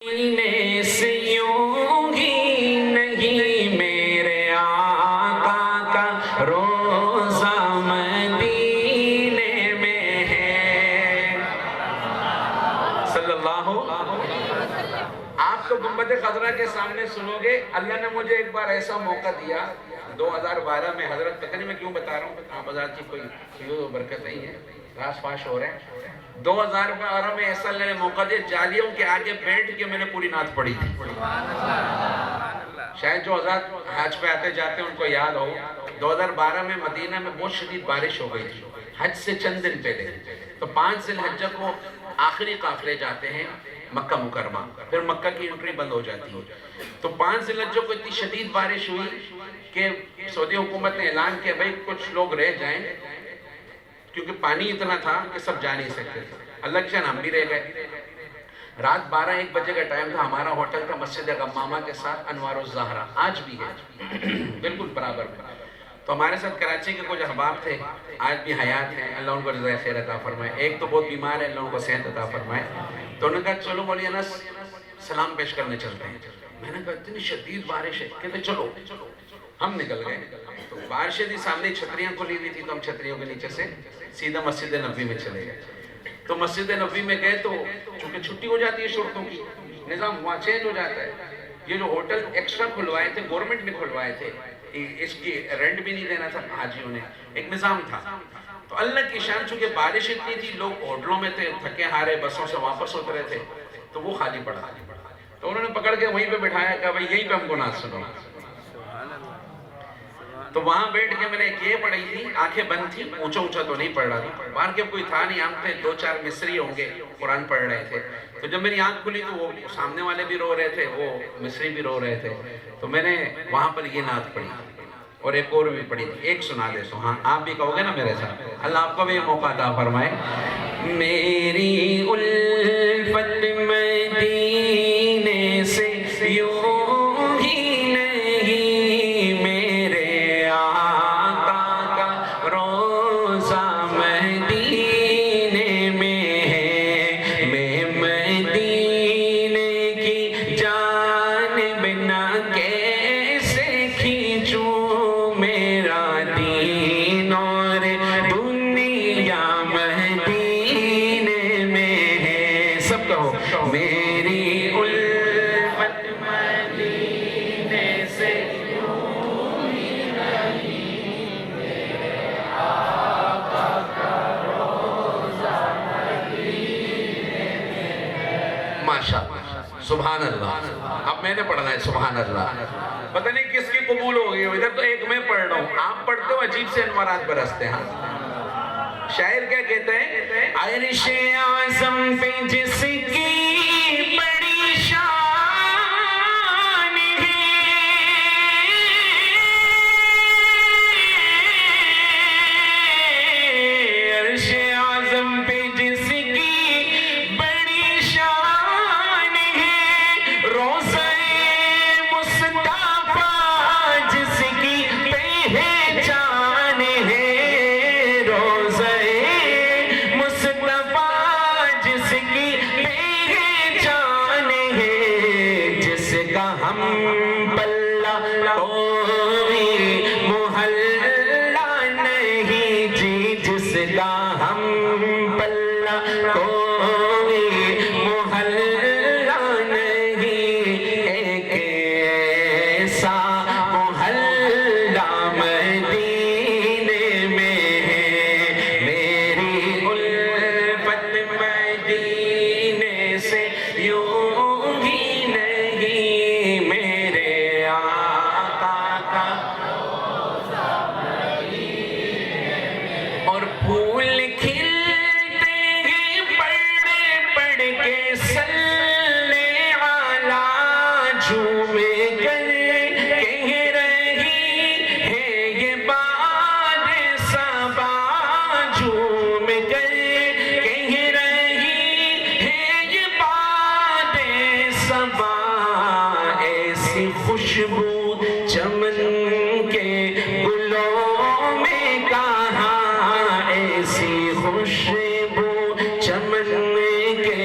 مدینے سے یوں ہی نہیں میرے آقا کا روزہ مدینے میں ہے صلی اللہ۔ آپ تو گنبد خضرا کے سامنے سنو گے۔ اللہ نے مجھے ایک بار ایسا موقع دیا 2012 میں، حضرت پتہ نہیں میں کیوں بتا رہا ہوں، آپ حضرات کی کوئی برکت نہیں ہے، راس فاش ہو رہے ہیں۔ 2012 میں ایسا اللہ نے موقع دیا، جالیوں کے آگے بیٹھ کے میں نے پوری نعت پڑھی تھی۔ شاید جو حضرات حج پہ آتے جاتے ہیں ان کو یاد ہو، 2012 میں مدینہ میں بہت شدید بارش ہو گئی تھی، حج سے چند دن پہلے۔ تو 5 ذی الحجہ کو آخری قافلے جاتے ہیں مکہ مکرمہ، پھر مکہ کی انٹری بند ہو جاتی ہے۔ تو 5 ذی الحجہ کو اتنی شدید بارش ہوئی کہ سعودی حکومت نے اعلان کیا بھائی کچھ لوگ رہ جائیں، کیونکہ پانی اتنا تھا کہ سب جا نہیں سکتے تھے۔ اللہ کی شان ہم بھی رہ گئے۔ رات 12-1 بجے کا ٹائم تھا، ہمارا ہوٹل تھا مسجد غمامہ کے ساتھ انوار الزہرا، آج بھی ہے بالکل برابر میں۔ تو ہمارے ساتھ کراچی کے کچھ احباب تھے، آج بھی حیات ہیں، اللہ ان کو رضا خیر عطا فرمائے۔ ایک تو بہت بیمار ہے، اللہ ان کو صحت عطا فرمائے۔ تو انہوں نے کہا چلو مولوی انس سلام پیش کرنے چلتے ہیں۔ میں نے کہا اتنی شدید بارش ہے، کہتے چلو۔ ہم نکل گئے، تو بارش تھی، سامنے چھتریاں کھلی ہوئی تھی، تو ہم چھتریوں کے نیچے سے سیدھا مسجد نبوی میں چلے گئے۔ تو مسجد نبوی میں گئے تو چونکہ چھٹی ہو جاتی ہے شرطوں کی، نظام وہاں چینج ہو جاتا ہے۔ یہ جو ہوٹل ایکسٹرا کھلوائے تھے گورنمنٹ نے کھلوائے تھے، اس کی رینٹ بھی نہیں دینا تھا حاجیوں نے، ایک نظام تھا۔ تو اللہ کی شان چونکہ بارش اتنی تھی، لوگ ہوٹلوں میں تھے، تھکے ہارے بسوں سے واپس اترے تھے، تو وہ خالی پڑا۔ تو انہوں نے پکڑ کے وہیں پہ بٹھایا، کہا بھائی یہیں پہ ہم کو نعت سنو۔ تو وہاں بیٹھ کے میں نے ایک یہ پڑھی تھی، آنکھیں بند تھی، اونچا اونچا تو نہیں پڑھ رہا تھا، باہر کے کوئی تھا نہیں، ہم تھے 2-4 مصری ہوں گے قرآن پڑھ رہے تھے۔ تو جب میری آنکھ کھلی تو وہ سامنے والے بھی رو رہے تھے، وہ مصری بھی رو رہے تھے، تو میں نے وہاں پر یہ نعت پڑھی اور ایک اور بھی پڑھی تھی، ایک سنا دے سو۔ ہاں آپ بھی کہو گے نا میرے ساتھ، اللہ آپ کو بھی یہ موقع عطا فرمائے۔ میری الفت مدینے سے یوں ہی نہیں میرے آقا کا روزہ مدینے میں ہے، میں مدینے کی جانب نہ کیسے کھینچوں، میرا دین اور دنیا مدینے میں ہے۔ سب کہو میری الفت مدینے سے یوں ہی نہیں میرے آقا کا روزہ مدینے میں ہے۔ ماشاءاللہ، سبحان اللہ۔ اب میں نے پڑھنا ہے سبحان اللہ، پتہ نہیں کس کی قبول ہو گئی ہو، ادھر تو ایک میں پڑھ رہا ہوں، آپ پڑھتے ہو عجیب سے انوارات برستے ہیں۔ شاعر کیا کہتے ہیں؟ عرش اعظم پہ جس کی بڑی شان ہے، عرش اعظم پہ جس کی بڑی شان ہے، روضہ مصطفیٰ جس کی پہچان ہے، روضہ ہم پلہ کوئی محلہ نہیں جی، جس کا ہم پلہ کوئی محلہ نہیں، ایک ایسا محلہ مدینے میں ہے، میری الفت مدینے سے یوں ہی اور پھول کھلتے ہیں پڑھ پڑھ کے صلی علی، جھومے کر کہہ رہی ہے یہ باد صبا، جھوم کر کہہ رہی ہے یہ باد صبا، ایسی خوشبو چمن کے گلوں میں کہاں، ایسی خوشبو چمن کے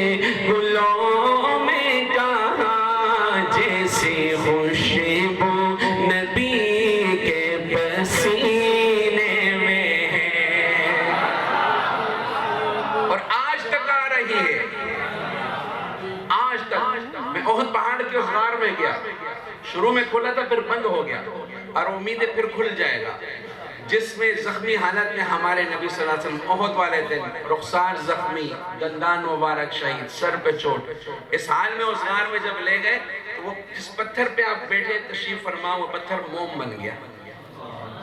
گلوں میں کہاں، تک میں احد پہاڑ کے اس غار میں گیا، شروع میں کھلا تھا پھر بند ہو گیا اور امیدیں پھر کھل جائے گا، جس میں زخمی حالت میں ہمارے نبی صلی اللہ علیہ وسلم احد والے دن رخسار زخمی، دندان مبارک شہید، سر پہ چوٹ، اس حال میں اس غار میں جب لے گئے تو وہ جس پتھر پہ آپ بیٹھے تشریف فرما وہ پتھر موم بن گیا،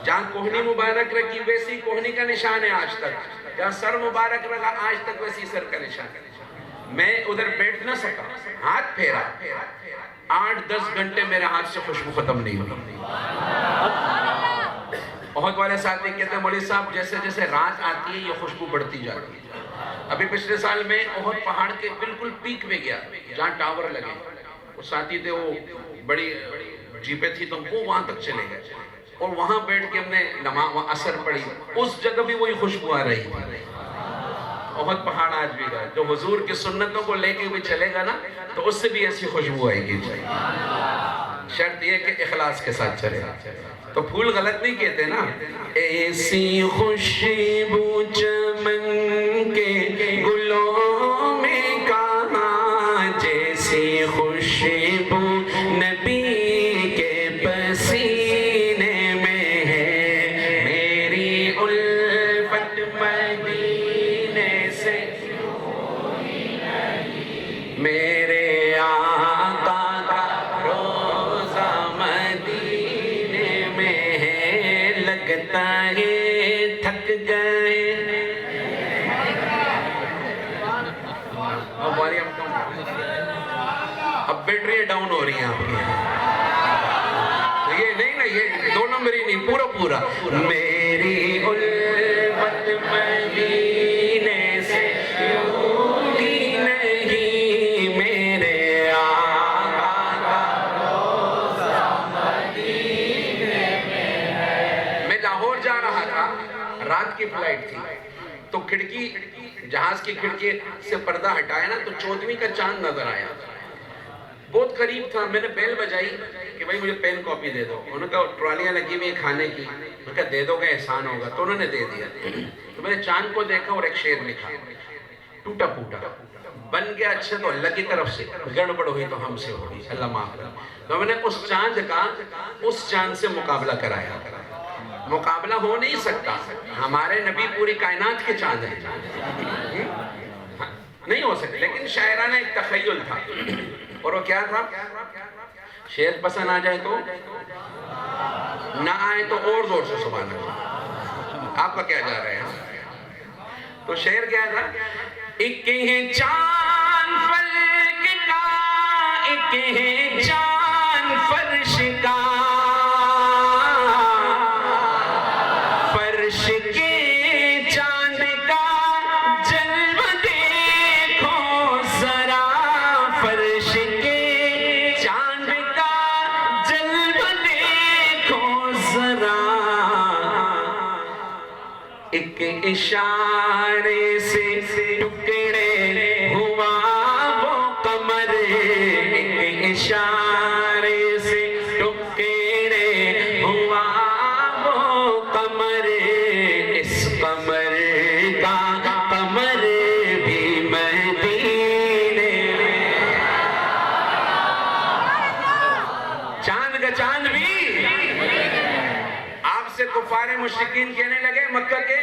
جہاں کوہنی مبارک رکھی ویسی کوہنی کا نشان ہے آج تک، جہاں سر مبارک رکھا آج تک ویسی سر کا نشان ہے۔ میں ادھر بیٹھ نہ سکا، ہاتھ پھیرا، 8-10 گھنٹے میرے ہاتھ سے خوشبو ختم نہیں ہوئی۔ احد والے ساتھی کہتے ہیں مولوی صاحب جیسے جیسے رات آتی ہے یہ خوشبو بڑھتی جاتی ہے۔ ابھی پچھلے سال میں احد پہاڑ کے بالکل پیک پہ گیا جہاں ٹاور لگے، وہ ساتھی تھے، وہ بڑی جیپیں تھی تو وہ وہاں تک چلے گئے اور وہاں بیٹھ کے ہم نے نماز اثر پڑھی، اس جگہ بھی وہی خوشبو آ رہی تھی۔ احد پہاڑ آج بھی گئے، جو حضور کی سنتوں کو لے کے بھی چلے گا نا تو اس سے بھی ایسی خوشبو آئے گی، شرط یہ کہ اخلاص کے ساتھ چلے۔ تو پھول غلط نہیں کہتے نا، ایسی خوشبو چمن کے گلوں میں کہاں، جیسی خوشبو نبی کے پسینے میں ہے، میری الفت مدینے سے میرے آقا کا روزہ مدینے میں ہے، لگتا ہے تھک گئے۔ اب بیٹری ڈاؤن ہو رہی ہیں آپ کی، یہ نہیں نا، یہ 2 نمبر ہی نہیں، پورا پورا میری الفت مدینے سے چھوٹی نہیں، میرے آقا کا روزہ مدینے میں ہے۔ میں لاہور جا رہا تھا، رات کی فلائٹ تھی، تو کھڑکی جہاز کی کھڑکی سے پردہ ہٹایا نا تو 14ویں کا چاند نظر آیا، بہت قریب تھا۔ میں نے بیل بجائی کہ بھائی مجھے پین کاپی دے دو، انہوں نے کہا ٹرالیاں لگی ہوئی کھانے کی، میں کہا دے دو گے احسان ہوگا، تو انہوں نے دے دیا۔ تو میں نے چاند کو دیکھا اور ایک شعر لکھا، ٹوٹا پھوٹا بن گیا اچھا تو اللہ کی طرف سے، گڑبڑ ہوئی تو ہم سے ہوئی، اللہ معاف کرے۔ تو میں نے اس چاند کا اس چاند سے مقابلہ کرایا، مقابلہ ہو نہیں سکتا، ہمارے نبی پوری کائنات کے چاند ہیں، نہیں ہو سکتا، لیکن شاعرانہ ایک تخیل تھا، اور وہ کیا تھا، شعر پسند آ جائے تو نہ آئے تو اور زور سے سبحان اللہ۔ آپ کا کیا جا رہے ہیں؟ تو شعر کیا تھا، ایک ہے چاند فلک کا، ایک ہے چاند فرش کا، فرش کے چاند کا جلوہ دیکھو ذرا، فرش کے چاند کا جلوہ دیکھو ذرا، ایک اشارے سے ٹکڑے ہوا وہ قمر، ایک اشارے سے ٹکڑے ہوا وہ قمر، اس قمر کا قمر بھی مدینے میں، چاند کا چاند بھی۔ آپ سے کفار مشرکین کہنے لگے مکہ کے،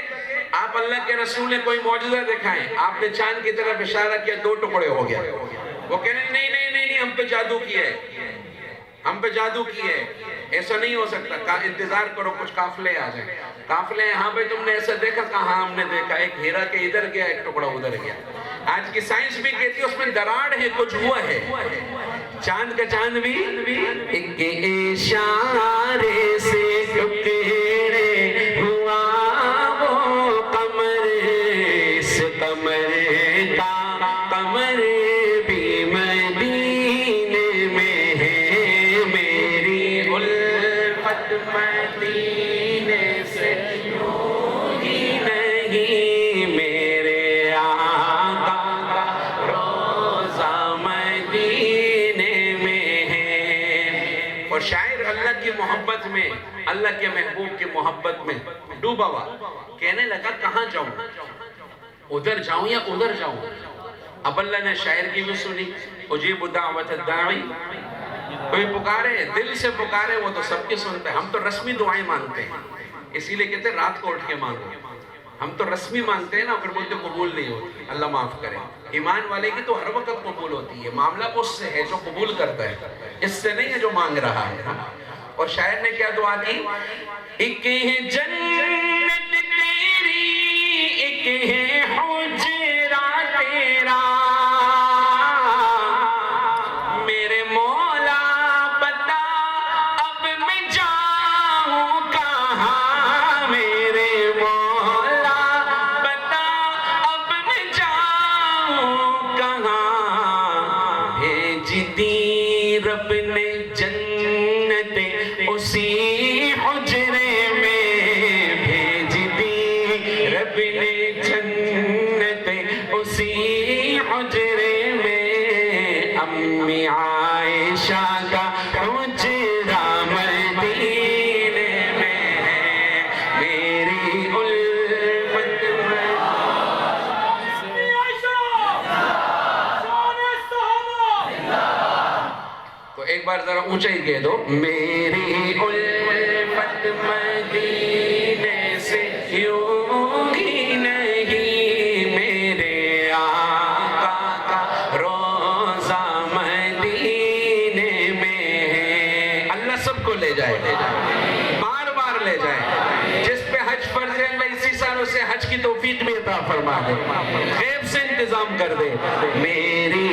آپ اللہ کے رسول نے کوئی معجزہ دکھائیں، آپ نے چاند کی طرف اشارہ کیا 2 ٹکڑے ہو گیا، وہ کہنے نہیں نہیں نہیں نہیں، ہم پہ جادو کیا ہے، ہم پہ جادو کیا ہے، ایسا نہیں ہو سکتا، انتظار کرو کچھ قافلے آ جائیں، قافلے ہاں بھائی تم نے ایسا دیکھا، کہاں ہم نے دیکھا، ایک ہیرا کے ادھر گیا ایک ٹکڑا ادھر گیا، آج کی سائنس بھی کہتی ہے اس میں دراڑ ہے، کچھ ہوا ہے، چاند کا چاند بھی ایک اشارے سے ٹکڑے ہوا وہ قمر، اس قمر کا قمر بھی مدینے میں ہے، میری الفت مدینے سے یوں ہی نہیں، میرے آقا کا روزہ مدینے میں ہے۔ اور شاعر اللہ کی محبت میں، اللہ کے محبوب کی محبت میں ڈوبا ہوا، کہنے لگا کہاں جاؤں، ادھر جاؤں یا ادھر جاؤں؟ اب اللہ نے شاعر کی بھی سنی، اجیب دعوت الداعی، کوئی پکارے دل سے پکارے وہ تو سب کی سنتے ہیں. ہم تو رسمی دعائیں مانگتے ہیں، اسی لیے کہتے ہیں رات کو اٹھ کے مانگو. ہم تو رسمی مانگتے ہیں نا، پھر بولتے قبول نہیں ہوتی. اللہ معاف کرے. ایمان والے کی تو ہر وقت قبول ہوتی ہے. معاملہ اس سے ہے جو قبول کرتا ہے، اس سے نہیں ہے جو مانگ رہا ہے. اور شاعر نے کیا دعا کی؟ ایک ہے جنت تیری، ایک ہے حجرہ تیرا، میرے مولا بتا اب میں جاؤں کہاں، میرے مولا بتا اب میں جاؤں کہاں. بھیج دی رب نے جنت اسی حجرے میں، بھیج دی رب نے جنت اسی حجرے میں. امی عائشہ کا حجرہ مدینے میں ہے، میری الفت میں. تو ایک بار ذرا اونچا ہی کہہ دو، میری الفت مدینے سے یوں ہی نہیں، میرے آقا کا روزہ مدینے میں ہے. اللہ سب کو لے جائے، بار بار لے جائے. جس پہ حج فرض ہے اللہ اسی سال اسے حج کی توفیق بھی عطا فرما دے، غیب سے انتظام کر دے. میری